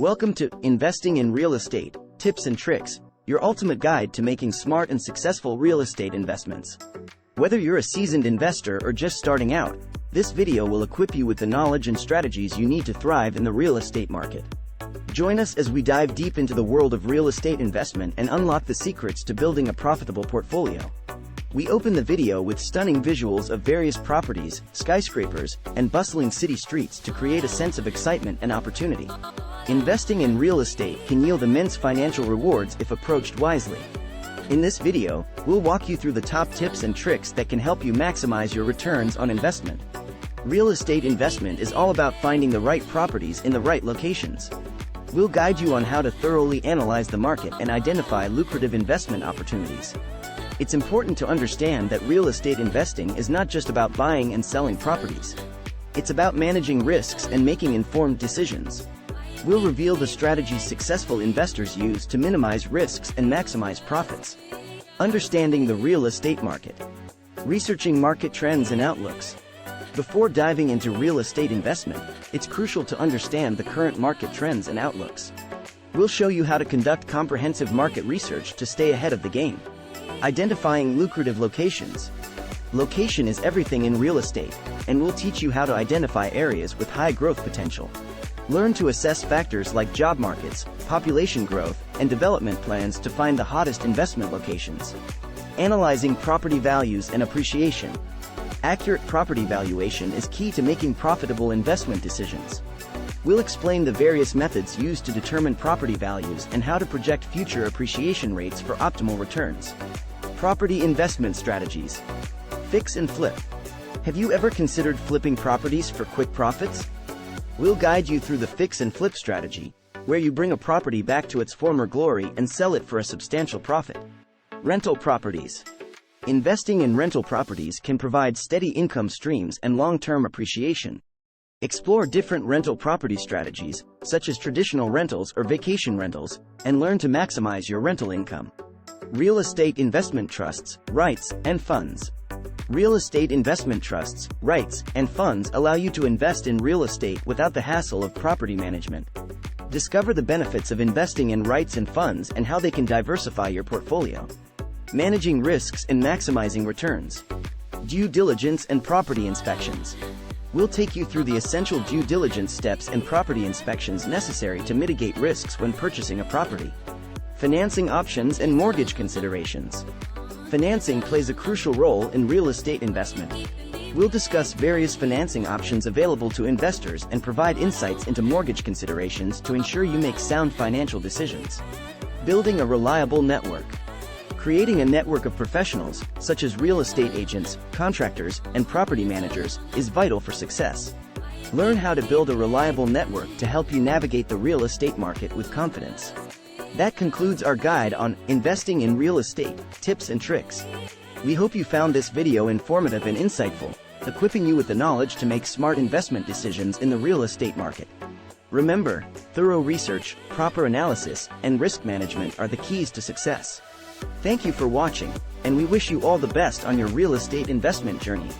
Welcome to Investing in Real Estate, Tips and Tricks, your ultimate guide to making smart and successful real estate investments. Whether you're a seasoned investor or just starting out, this video will equip you with the knowledge and strategies you need to thrive in the real estate market. Join us as we dive deep into the world of real estate investment and unlock the secrets to building a profitable portfolio. We open the video with stunning visuals of various properties, skyscrapers, and bustling city streets to create a sense of excitement and opportunity. Investing in real estate can yield immense financial rewards if approached wisely. In this video, we'll walk you through the top tips and tricks that can help you maximize your returns on investment. Real estate investment is all about finding the right properties in the right locations. We'll guide you on how to thoroughly analyze the market and identify lucrative investment opportunities. It's important to understand that real estate investing is not just about buying and selling properties. It's about managing risks and making informed decisions. We'll reveal the strategies successful investors use to minimize risks and maximize profits. Understanding the real estate market. Researching market trends and outlooks. Before diving into real estate investment, it's crucial to understand the current market trends and outlooks. We'll show you how to conduct comprehensive market research to stay ahead of the game. Identifying lucrative locations. Location is everything in real estate, and we'll teach you how to identify areas with high growth potential. Learn to assess factors like job markets, population growth, and development plans to find the hottest investment locations. Analyzing property values and appreciation. Accurate property valuation is key to making profitable investment decisions. We'll explain the various methods used to determine property values and how to project future appreciation rates for optimal returns. Property investment strategies. Fix and flip. Have you ever considered flipping properties for quick profits? We'll guide you through the fix and flip strategy, where you bring a property back to its former glory and sell it for a substantial profit. Rental properties. Investing in rental properties can provide steady income streams and long-term appreciation. Explore different rental property strategies, such as traditional rentals or vacation rentals, and learn to maximize your rental income. Real estate investment trusts, REITs, and funds. Real estate investment trusts, REITs, and funds allow you to invest in real estate without the hassle of property management. Discover the benefits of investing in REITs and funds and how they can diversify your portfolio. Managing risks and maximizing returns. Due diligence and property inspections. We'll take you through the essential due diligence steps and property inspections necessary to mitigate risks when purchasing a property. Financing options and mortgage considerations. Financing plays a crucial role in real estate investment. We'll discuss various financing options available to investors and provide insights into mortgage considerations to ensure you make sound financial decisions. Building a reliable network. Creating a network of professionals, such as real estate agents, contractors, and property managers, is vital for success. Learn how to build a reliable network to help you navigate the real estate market with confidence. That concludes our guide on investing in real estate, tips and tricks. We hope you found this video informative and insightful, equipping you with the knowledge to make smart investment decisions in the real estate market. Remember, thorough research, proper analysis, and risk management are the keys to success. Thank you for watching, and we wish you all the best on your real estate investment journey.